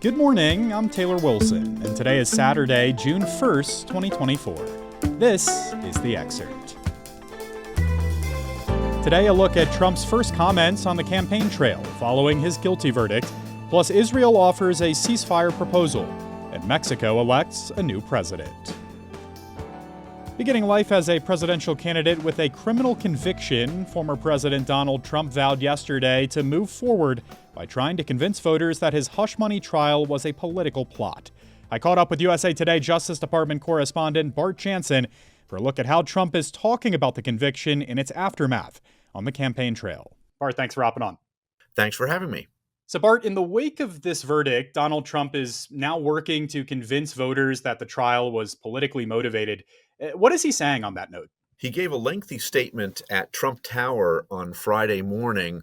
Good morning, I'm Taylor Wilson, and today is Saturday, June 1st, 2024. This is The Excerpt. Today, a look at Trump's first comments on the campaign trail following his guilty verdict, plus Israel offers a ceasefire proposal, and Mexico elects a new president. Beginning life as a presidential candidate with a criminal conviction, former President Donald Trump vowed yesterday to move forward by trying to convince voters that his hush money trial was a political plot. I caught up with USA Today Justice Department correspondent Bart Jansen for a look at how Trump is talking about the conviction in its aftermath on the campaign trail. Bart, thanks for hopping on. Thanks for having me. So, Bart, in the wake of this verdict, Donald Trump is now working to convince voters that the trial was politically motivated. What is he saying on that note? He gave a lengthy statement at Trump Tower on Friday morning,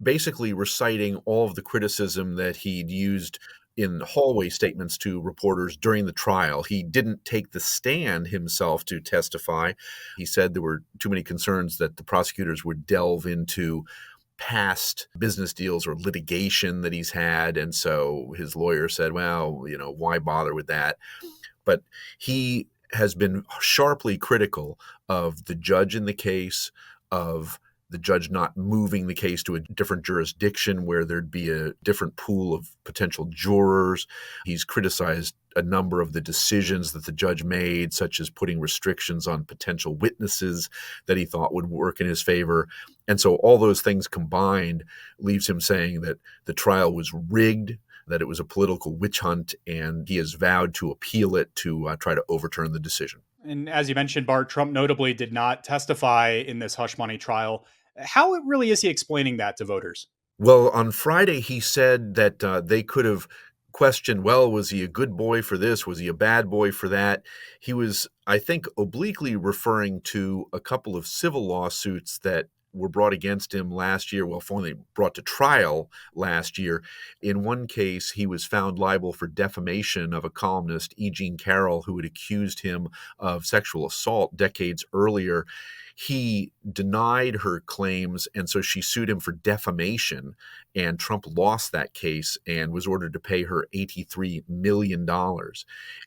basically reciting all of the criticism that he'd used in hallway statements to reporters during the trial. He didn't take the stand himself to testify. He said there were too many concerns that the prosecutors would delve into past business deals or litigation that he's had. And so his lawyer said, well, why bother with that? But he has been sharply critical of the judge in the case, of the judge not moving the case to a different jurisdiction where there'd be a different pool of potential jurors. He's criticized a number of the decisions that the judge made, such as putting restrictions on potential witnesses that he thought would work in his favor. And so all those things combined leaves him saying that the trial was rigged, that it was a political witch hunt, and he has vowed to appeal it to try to overturn the decision. And as you mentioned, Bart, Trump notably did not testify in this hush money trial. How really is he explaining that to voters? Well, on Friday, he said that they could have questioned, well, was he a good boy for this? Was he a bad boy for that? He was, I think, obliquely referring to a couple of civil lawsuits that were brought against him last year, finally brought to trial last year. In one case, he was found liable for defamation of a columnist, E. Jean Carroll, who had accused him of sexual assault decades earlier. He denied her claims, and so she sued him for defamation, and Trump lost that case and was ordered to pay her $83 million.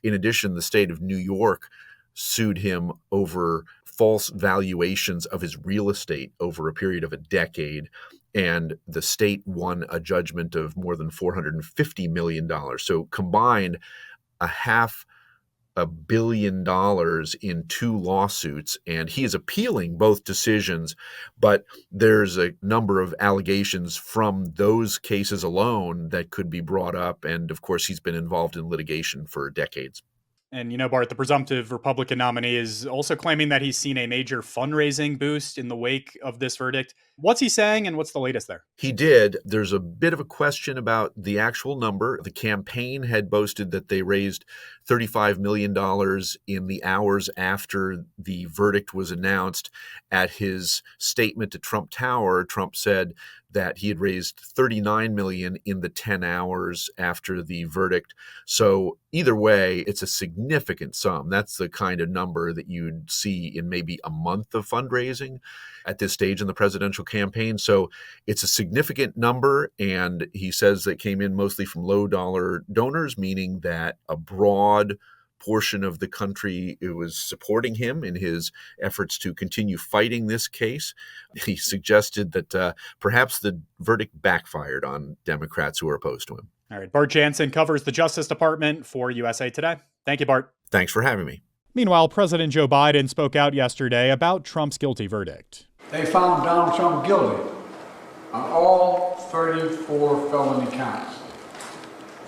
In addition, the state of New York sued him over false valuations of his real estate over a period of a decade, and the state won a judgment of more than $450 million. So combined, $500 million in two lawsuits, and he is appealing both decisions, but there's a number of allegations from those cases alone that could be brought up, and of course he's been involved in litigation for decades. And, Bart, the presumptive Republican nominee is also claiming that he's seen a major fundraising boost in the wake of this verdict. What's he saying, and what's the latest there? He did. There's a bit of a question about the actual number. The campaign had boasted that they raised $35 million in the hours after the verdict was announced. At his statement to Trump Tower, Trump said that he had raised $39 million in the 10 hours after the verdict. So either way, it's a significant sum. That's the kind of number that you'd see in maybe a month of fundraising at this stage in the presidential campaign. So it's a significant number, and he says that came in mostly from low-dollar donors, meaning that a broad portion of the country was supporting him in his efforts to continue fighting this case. He suggested that perhaps the verdict backfired on Democrats who are opposed to him. All right, Bart Jansen covers the Justice Department for USA Today. Thank you, Bart. Thanks for having me. Meanwhile, President Joe Biden spoke out yesterday about Trump's guilty verdict. They found Donald Trump guilty on all 34 felony counts.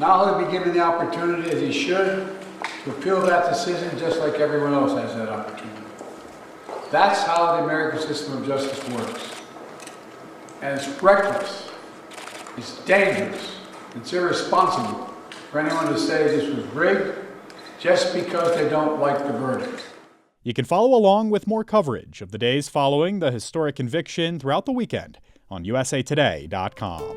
Now he'll be given the opportunity, as he should, to appeal that decision just like everyone else has that opportunity. That's how the American system of justice works. And it's reckless, it's dangerous, it's irresponsible for anyone to say this was rigged just because they don't like the verdict. You can follow along with more coverage of the days following the historic conviction throughout the weekend on usatoday.com.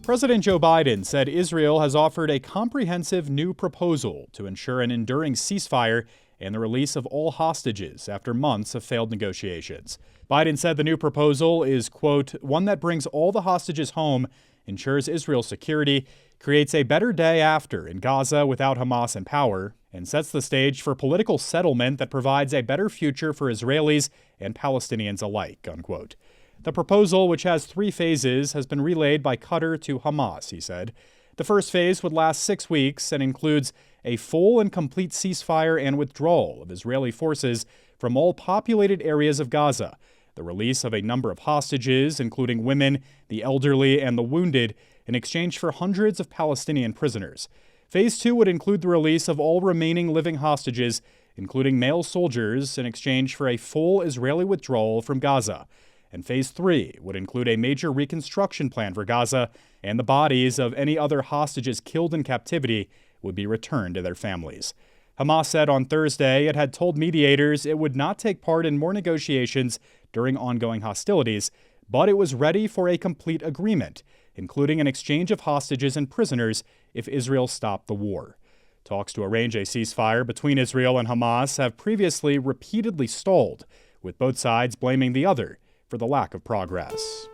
President Joe Biden said Israel has offered a comprehensive new proposal to ensure an enduring ceasefire and the release of all hostages after months of failed negotiations. Biden said the new proposal is, quote, one that brings all the hostages home, ensures Israel's security, creates a better day after in Gaza without Hamas in power, and sets the stage for political settlement that provides a better future for Israelis and Palestinians alike, unquote. The proposal, which has 3 phases, has been relayed by Qatar to Hamas, he said. The first phase would last 6 weeks and includes a full and complete ceasefire and withdrawal of Israeli forces from all populated areas of Gaza, the release of a number of hostages, including women, the elderly, and the wounded, in exchange for hundreds of Palestinian prisoners. Phase 2 would include the release of all remaining living hostages, including male soldiers, in exchange for a full Israeli withdrawal from Gaza. And Phase 3 would include a major reconstruction plan for Gaza, and the bodies of any other hostages killed in captivity would be returned to their families. Hamas said on Thursday it had told mediators it would not take part in more negotiations during ongoing hostilities, but it was ready for a complete agreement, including an exchange of hostages and prisoners if Israel stopped the war. Talks to arrange a ceasefire between Israel and Hamas have previously repeatedly stalled, with both sides blaming the other for the lack of progress.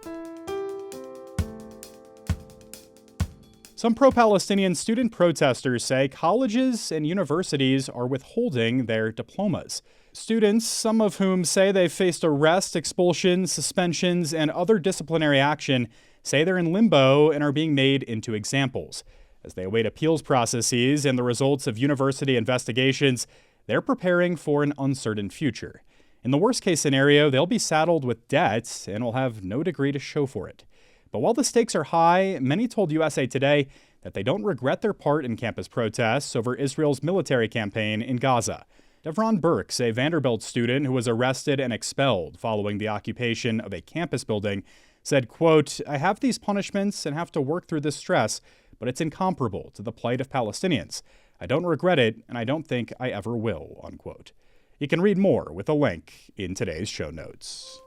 Some pro-Palestinian student protesters say colleges and universities are withholding their diplomas. Students, some of whom say they've faced arrest, expulsion, suspensions, and other disciplinary action, say they're in limbo and are being made into examples. As they await appeals processes and the results of university investigations, they're preparing for an uncertain future. In the worst-case scenario, they'll be saddled with debts and will have no degree to show for it. But while the stakes are high, many told USA Today that they don't regret their part in campus protests over Israel's military campaign in Gaza. Devron Burks, a Vanderbilt student who was arrested and expelled following the occupation of a campus building, said, quote, I have these punishments and have to work through this stress, but it's incomparable to the plight of Palestinians. I don't regret it, and I don't think I ever will, unquote. You can read more with a link in today's show notes.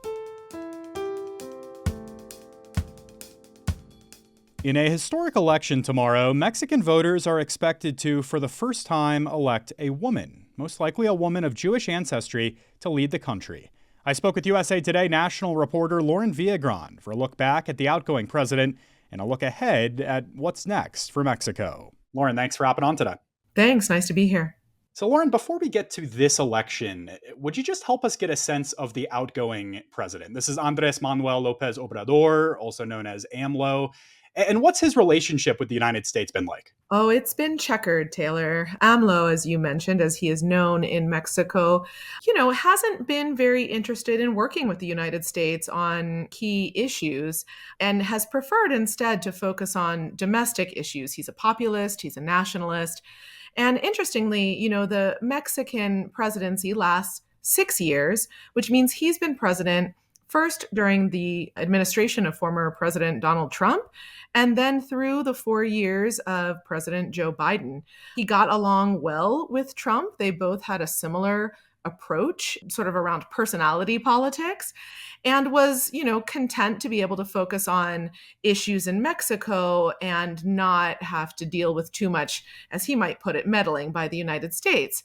In a historic election tomorrow, Mexican voters are expected to, for the first time, elect a woman, most likely a woman of Jewish ancestry, to lead the country. I spoke with USA Today national reporter Lauren Villagran for a look back at the outgoing president and a look ahead at what's next for Mexico. Lauren, thanks for hopping on today. Thanks. Nice to be here. So, Lauren, before we get to this election, would you just help us get a sense of the outgoing president? This is Andres Manuel Lopez Obrador, also known as AMLO. And what's his relationship with the United States been like? Oh, it's been checkered, Taylor. AMLO, as you mentioned, as he is known in Mexico, hasn't been very interested in working with the United States on key issues and has preferred instead to focus on domestic issues. He's a populist, he's a nationalist. And interestingly, the Mexican presidency lasts 6 years, which means he's been president first during the administration of former President Donald Trump, and then through the 4 years of President Joe Biden. He got along well with Trump. They both had a similar approach, sort of around personality politics, and was, content to be able to focus on issues in Mexico and not have to deal with too much, as he might put it, meddling by the United States.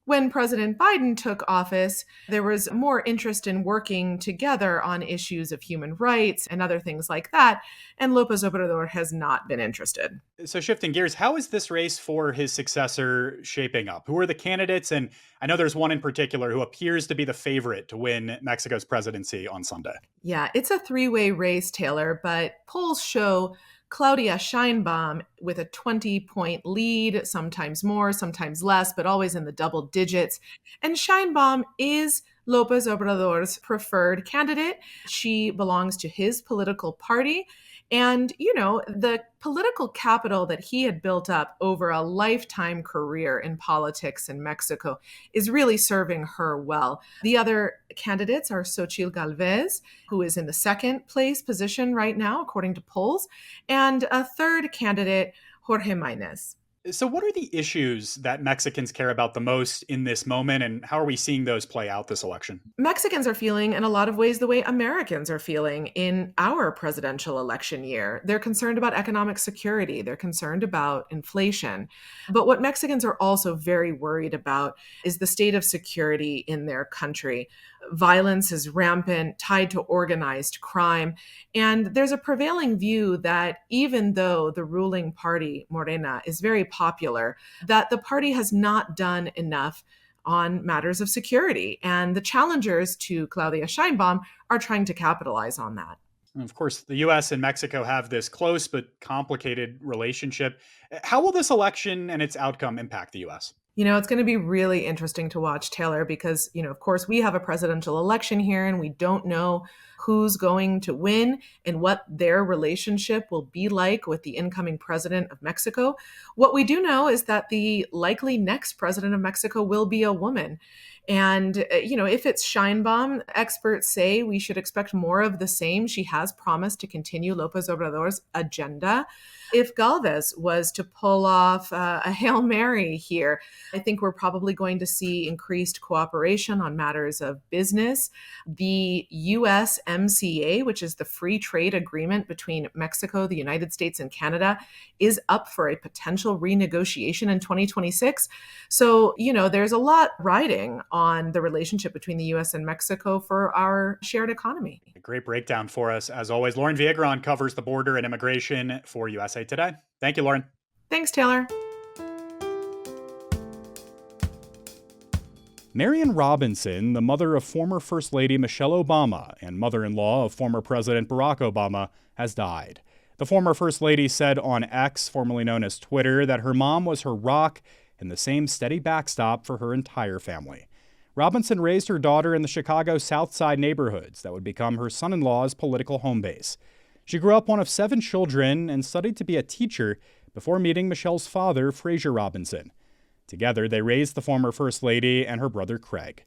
When President Biden took office, there was more interest in working together on issues of human rights and other things like that, and López Obrador has not been interested. So shifting gears, how is this race for his successor shaping up? Who are the candidates? And I know there's one in particular who appears to be the favorite to win Mexico's presidency on Sunday. Yeah, it's a three-way race, Taylor, but polls show Claudia Sheinbaum with a 20-point lead, sometimes more, sometimes less, but always in the double digits. And Sheinbaum is López Obrador's preferred candidate. She belongs to his political party. And, the political capital that he had built up over a lifetime career in politics in Mexico is really serving her well. The other candidates are Xochitl Gálvez, who is in the second place position right now, according to polls, and a third candidate, Jorge Maínez. So, what are the issues that Mexicans care about the most in this moment, and how are we seeing those play out this election? Mexicans are feeling, in a lot of ways, the way Americans are feeling in our presidential election year. They're concerned about economic security, they're concerned about inflation. But what Mexicans are also very worried about is the state of security in their country. Violence is rampant, tied to organized crime. And there's a prevailing view that even though the ruling party, Morena, is very popular, that the party has not done enough on matters of security. And the challengers to Claudia Sheinbaum are trying to capitalize on that. And of course, the US and Mexico have this close but complicated relationship. How will this election and its outcome impact the US? It's going to be really interesting to watch, Taylor, because, of course, we have a presidential election here and we don't know who's going to win and what their relationship will be like with the incoming president of Mexico. What we do know is that the likely next president of Mexico will be a woman. And, if it's Sheinbaum, experts say we should expect more of the same. She has promised to continue López Obrador's agenda. If Galvez was to pull off a Hail Mary here, I think we're probably going to see increased cooperation on matters of business. The USMCA, which is the free trade agreement between Mexico, the United States, and Canada, is up for a potential renegotiation in 2026. So, there's a lot riding on the relationship between the US and Mexico for our shared economy. A great breakdown for us. As always, Lauren Viagran covers the border and immigration for USA Today. Thank you, Lauren. Thanks, Taylor. Marian Robinson, the mother of former First Lady Michelle Obama and mother-in-law of former President Barack Obama, has died. The former First Lady said on X, formerly known as Twitter, that her mom was her rock and the same steady backstop for her entire family. Robinson raised her daughter in the Chicago South Side neighborhoods that would become her son-in-law's political home base. She grew up one of 7 children and studied to be a teacher before meeting Michelle's father, Fraser Robinson. Together, they raised the former First Lady and her brother Craig.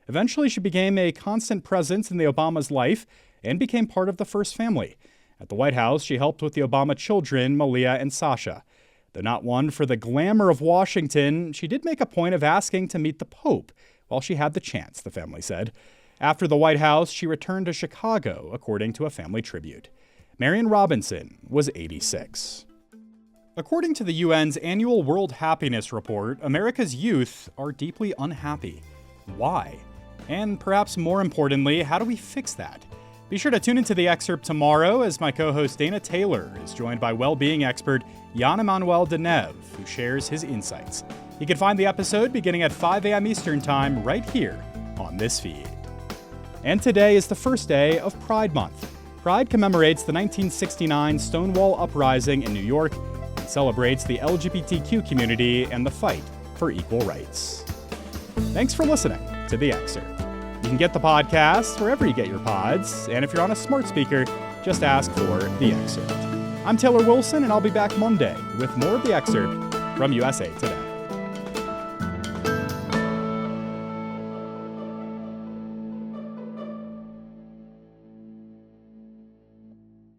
Eventually, she became a constant presence in the Obama's life and became part of the first family. At the White House, she helped with the Obama children, Malia and Sasha. Though not one for the glamour of Washington, she did make a point of asking to meet the Pope while she had the chance, the family said. After the White House, she returned to Chicago, according to a family tribute. Marian Robinson was 86. According to the UN's annual World Happiness Report, America's youth are deeply unhappy. Why? And perhaps more importantly, how do we fix that? Be sure to tune into the excerpt tomorrow as my co-host Dana Taylor is joined by well-being expert Jan Emmanuel Deneve, who shares his insights. You can find the episode beginning at 5 a.m. Eastern Time right here on this feed. And today is the first day of Pride Month. Pride commemorates the 1969 Stonewall Uprising in New York and celebrates the LGBTQ community and the fight for equal rights. Thanks for listening to The Excerpt. You can get the podcast wherever you get your pods, and if you're on a smart speaker, just ask for The Excerpt. I'm Taylor Wilson, and I'll be back Monday with more of The Excerpt from USA Today.